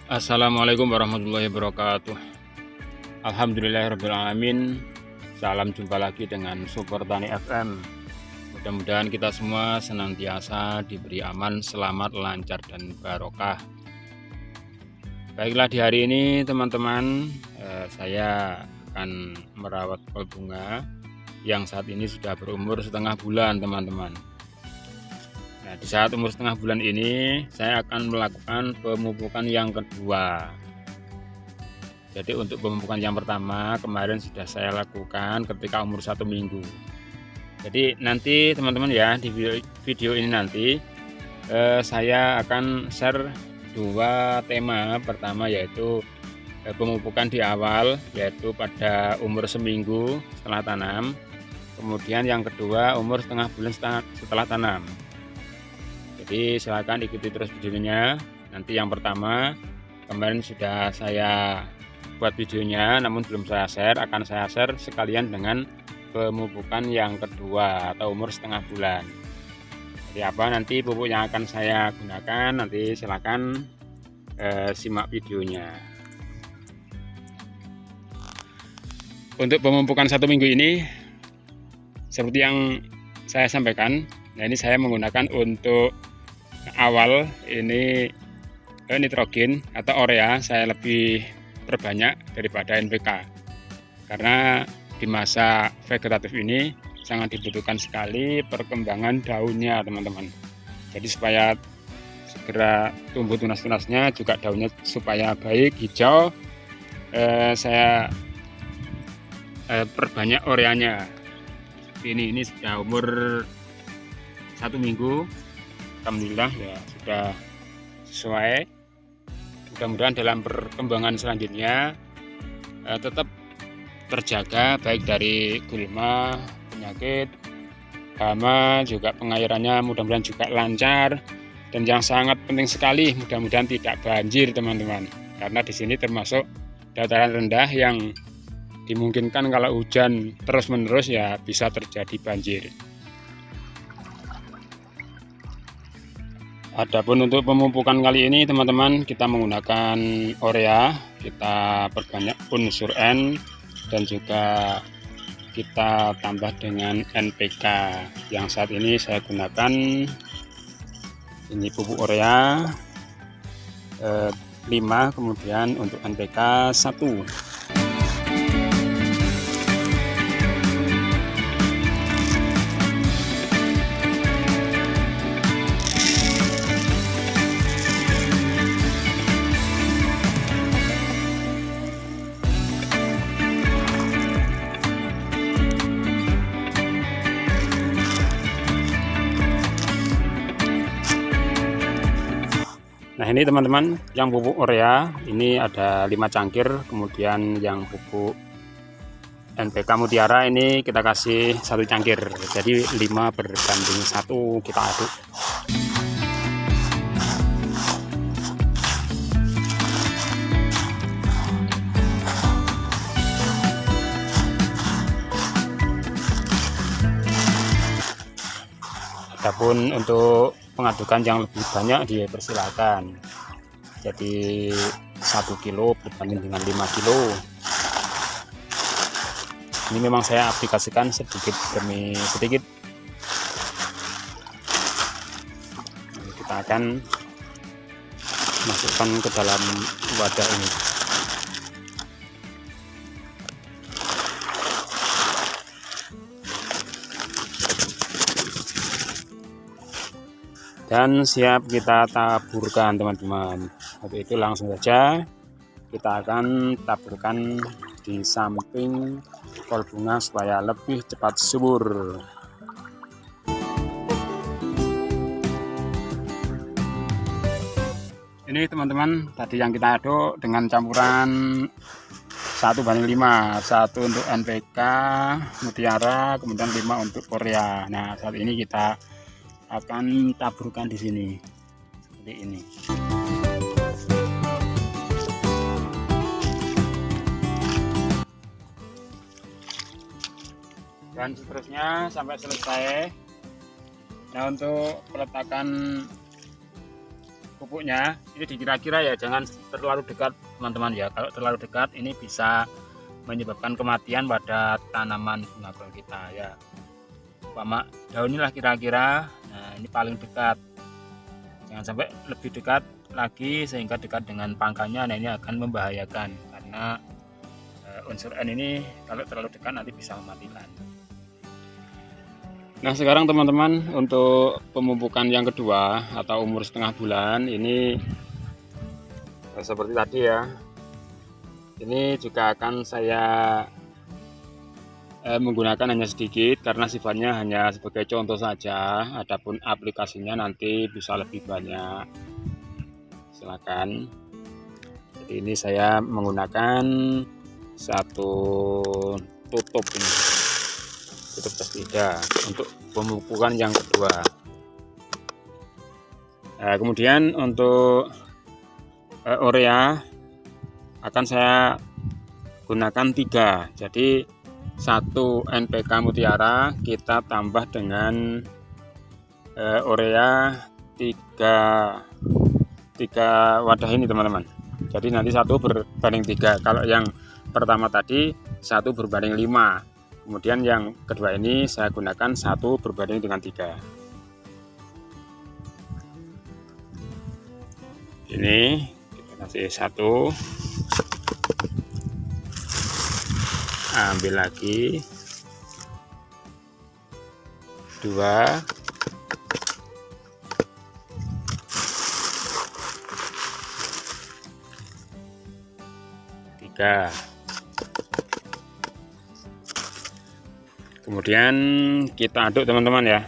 Assalamualaikum warahmatullahi wabarakatuh. Alhamdulillahirrahmanirrahim. Salam jumpa lagi dengan Super Tani FM. Mudah-mudahan kita semua senantiasa diberi aman, selamat, lancar, dan barokah. Baiklah, di hari ini teman-teman, saya akan merawat kol bunga yang saat ini sudah berumur setengah bulan, teman-teman. Nah, di saat umur setengah bulan ini saya akan melakukan pemupukan yang kedua. Jadi untuk pemupukan yang pertama kemarin sudah saya lakukan ketika umur 1 minggu. Jadi nanti teman-teman ya, di video ini nanti saya akan share dua tema. Pertama yaitu pemupukan di awal, yaitu pada umur seminggu setelah tanam. Kemudian yang kedua umur setengah bulan setelah tanam. Jadi silahkan ikuti terus videonya. Nanti yang pertama kemarin sudah saya buat videonya, namun belum saya share. Akan saya share sekalian dengan pemupukan yang kedua atau umur setengah bulan. Jadi apa nanti pupuk yang akan saya gunakan, nanti silahkan simak videonya. Untuk pemupukan 1 minggu ini seperti yang saya sampaikan, nah ini saya menggunakan untuk awal ini nitrogen atau urea saya lebih perbanyak daripada NPK, karena di masa vegetatif ini sangat dibutuhkan sekali perkembangan daunnya, teman-teman. Jadi supaya segera tumbuh tunas-tunasnya, juga daunnya supaya baik hijau, saya perbanyak ureanya. Ini sudah umur 1 minggu. Alhamdulillah ya sudah sesuai. Mudah-mudahan dalam perkembangan selanjutnya tetap terjaga baik dari gulma, penyakit, hama, juga pengairannya mudah-mudahan juga lancar, dan yang sangat penting sekali mudah-mudahan tidak banjir, teman-teman, karena di sini termasuk dataran rendah yang dimungkinkan kalau hujan terus-menerus ya bisa terjadi banjir. Adapun untuk pemupukan kali ini teman-teman, kita menggunakan urea, kita perbanyak unsur N, dan juga kita tambah dengan NPK. Yang saat ini saya gunakan ini pupuk urea 5, kemudian untuk NPK 1. Nah ini teman-teman, yang pupuk urea ini ada 5 cangkir, kemudian yang pupuk NPK Mutiara ini kita kasih 1 cangkir, jadi 5:1 kita aduk. Adapun untuk pengadukan yang lebih banyak dipersilakan, jadi 1 kilo berbanding dengan 5 kilo. Ini memang saya aplikasikan sedikit demi sedikit. Kita akan masukkan ke dalam wadah ini. Dan siap kita taburkan, teman-teman. Untuk itu langsung saja kita akan taburkan di samping kol bunga supaya lebih cepat subur. Ini teman-teman, tadi yang kita aduk dengan campuran 1:5, 1 untuk NPK Mutiara, kemudian 5 untuk urea. Nah saat ini kita akan taburkan di sini seperti ini. Dan seterusnya sampai selesai. Nah untuk peletakan pupuknya ini dikira-kira ya, jangan terlalu dekat teman-teman ya. Kalau terlalu dekat ini bisa menyebabkan kematian pada tanaman bunga kol kita ya. Umpama daun inilah kira-kira, nah ini paling dekat, jangan sampai lebih dekat lagi sehingga dekat dengan pangkanya. Nah ini akan membahayakan karena unsur N ini kalau terlalu dekat nanti bisa mematikan. Nah sekarang teman-teman, untuk pemupukan yang kedua atau umur setengah bulan ini seperti tadi ya, ini juga akan saya menggunakan hanya sedikit karena sifatnya hanya sebagai contoh saja. Adapun aplikasinya nanti bisa lebih banyak, silakan. Jadi ini saya menggunakan satu tutup ini, tutup pestisida untuk pemupukan yang kedua. Nah, kemudian untuk urea akan saya gunakan 3, jadi 1 NPK Mutiara kita tambah dengan urea 3 wadah ini teman-teman. Jadi nanti 1 berbanding 3. Kalau yang pertama tadi 1 berbanding 5, kemudian yang kedua ini saya gunakan 1 berbanding dengan 3. Ini kita kasih 1, ambil lagi 2, 3, kemudian kita aduk teman-teman ya.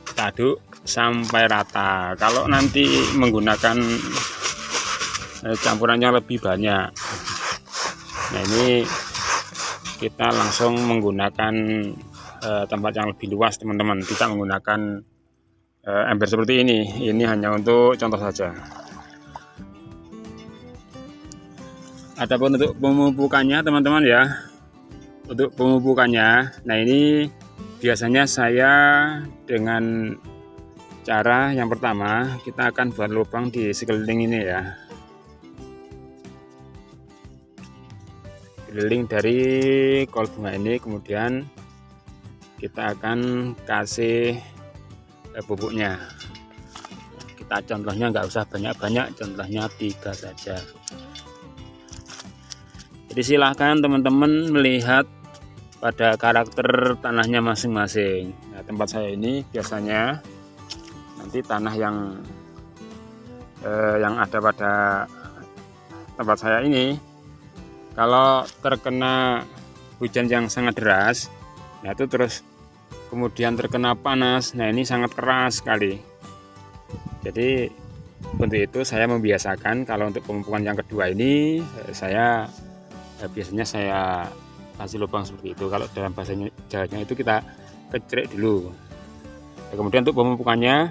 Kita aduk sampai rata. Kalau nanti menggunakan campurannya lebih banyak, nah ini kita langsung menggunakan tempat yang lebih luas teman-teman, tidak menggunakan ember seperti ini. Ini hanya untuk contoh saja. Adapun untuk pemupukannya teman-teman ya, untuk pemupukannya, nah ini biasanya saya dengan cara yang pertama, kita akan buat lubang di sekeliling ini ya, keliling dari kol bunga ini. Kemudian kita akan kasih pupuknya. Kita contohnya nggak usah banyak-banyak, contohnya 3 saja. Jadi silahkan teman-teman melihat pada karakter tanahnya masing-masing. Nah, tempat saya ini biasanya nanti tanah yang ada pada tempat saya ini, kalau terkena hujan yang sangat deras, nah itu terus kemudian terkena panas, nah ini sangat keras sekali. Jadi untuk itu saya membiasakan kalau untuk pemupukan yang kedua ini biasanya saya kasih lubang seperti itu. Kalau dalam bahasa Jawanya itu kita kecrek dulu. Nah, kemudian untuk pemupukannya,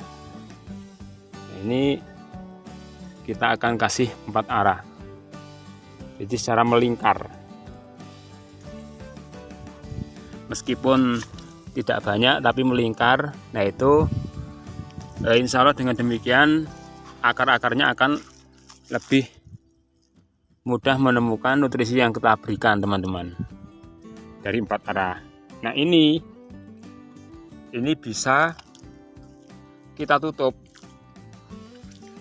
nah ini kita akan kasih 4 arah. Jadi secara melingkar. Meskipun tidak banyak tapi melingkar. Nah itu insya Allah dengan demikian akar-akarnya akan lebih mudah menemukan nutrisi yang kita berikan teman-teman, dari 4 arah. Nah ini bisa kita tutup,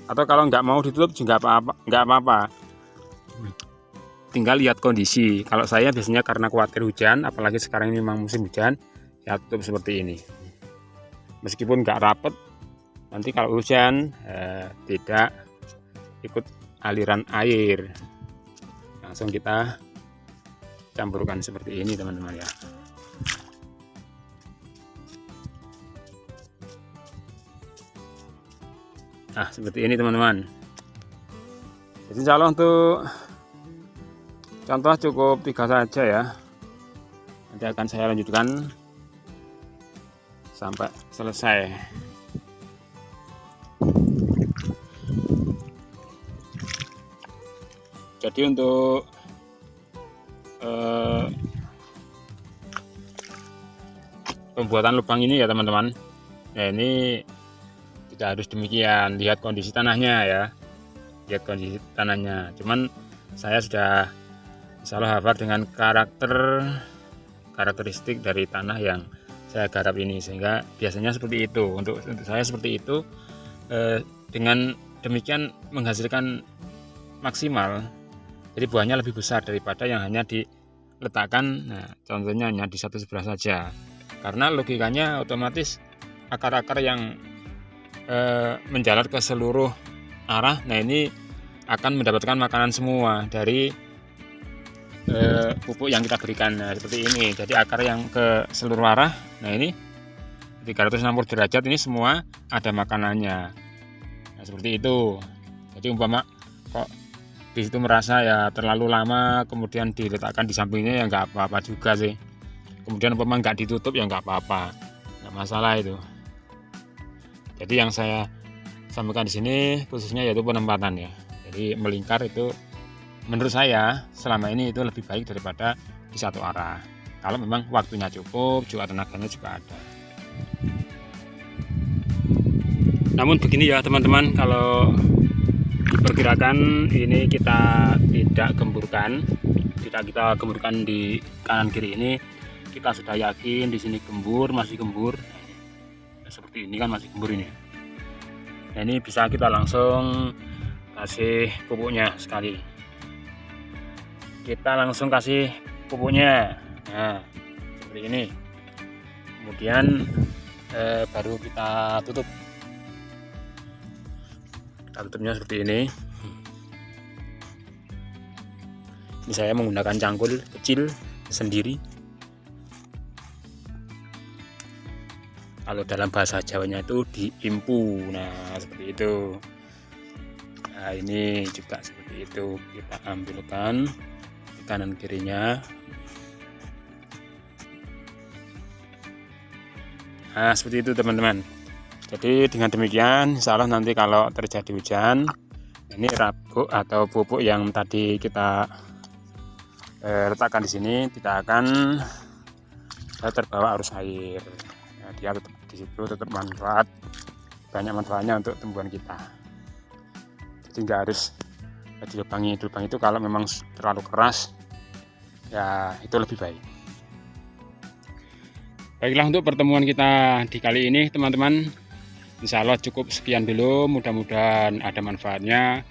atau kalau nggak mau ditutup juga nggak apa-apa, tinggal lihat kondisi. Kalau saya biasanya karena khawatir hujan, apalagi sekarang ini memang musim hujan, ya tutup seperti ini. Meskipun nggak rapet, nanti kalau hujan tidak ikut aliran air, langsung kita campurkan seperti ini teman-teman ya. Nah seperti ini teman-teman. Jadi insya Allah untuk contoh cukup 3 saja ya. Nanti akan saya lanjutkan sampai selesai. Jadi untuk pembuatan lubang ini ya teman-teman. Nah ini tidak harus demikian, lihat kondisi tanahnya ya, lihat kondisi tanahnya. Cuman saya sudah insyaallah hafal dengan karakteristik dari tanah yang saya garap ini, sehingga biasanya seperti itu. Untuk saya seperti itu, dengan demikian menghasilkan maksimal, jadi buahnya lebih besar daripada yang hanya diletakkan. Nah contohnya hanya di satu sebelah saja, karena logikanya otomatis akar-akar yang menjalar ke seluruh arah, nah ini akan mendapatkan makanan semua dari pupuk yang kita berikan. Nah seperti ini, jadi akar yang ke seluruh arah, nah ini 360 derajat ini semua ada makanannya. Nah seperti itu. Jadi umpama kok di situ merasa ya terlalu lama, kemudian diletakkan di sampingnya ya nggak apa-apa juga sih. Kemudian umpama nggak ditutup ya nggak apa-apa, nggak masalah itu. Jadi yang saya sampaikan di sini khususnya yaitu penempatan ya. Jadi melingkar itu menurut saya selama ini itu lebih baik daripada di satu arah. Kalau memang waktunya cukup, juga tenaganya juga ada. Namun begini ya teman-teman, kalau diperkirakan ini kita tidak gemburkan di kanan kiri ini, kita sudah yakin di sini masih gembur. Nah, seperti ini kan masih gembur ini. Nah ini bisa kita langsung kasih pupuknya sekali. Kita langsung kasih pupuknya. Nah seperti ini. Kemudian baru kita tutup. Tutupnya seperti ini. Ini saya menggunakan cangkul kecil sendiri. Kalau dalam bahasa Jawanya itu diimpu. Nah seperti itu. Nah ini juga seperti itu, kita ambilkan di kanan kirinya. Nah seperti itu teman-teman. Jadi dengan demikian insyaallah nanti kalau terjadi hujan, ini rabuk atau pupuk yang tadi kita letakkan di sini tidak akan terbawa arus air. Nah, dia tetap di situ, tetap banyak manfaatnya untuk tumbuhan kita. Jadi nggak harus dilubangi. Lubang itu kalau memang terlalu keras ya itu lebih baik. Baiklah, untuk pertemuan kita di kali ini teman-teman, insya Allah cukup sekian dulu. Mudah-mudahan ada manfaatnya.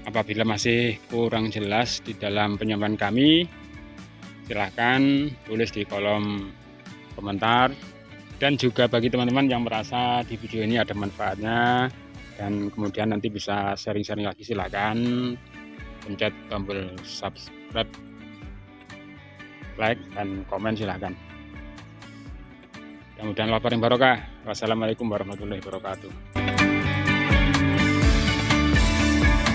Apabila masih kurang jelas di dalam penyampaian kami, silahkan tulis di kolom komentar. Dan juga bagi teman-teman yang merasa di video ini ada manfaatnya dan kemudian nanti bisa sharing-sharing lagi, silahkan pencet tombol subscribe, like, dan komen silahkan. Mudah-mudahan lapar yang barokah. Wassalamualaikum warahmatullahi wabarakatuh.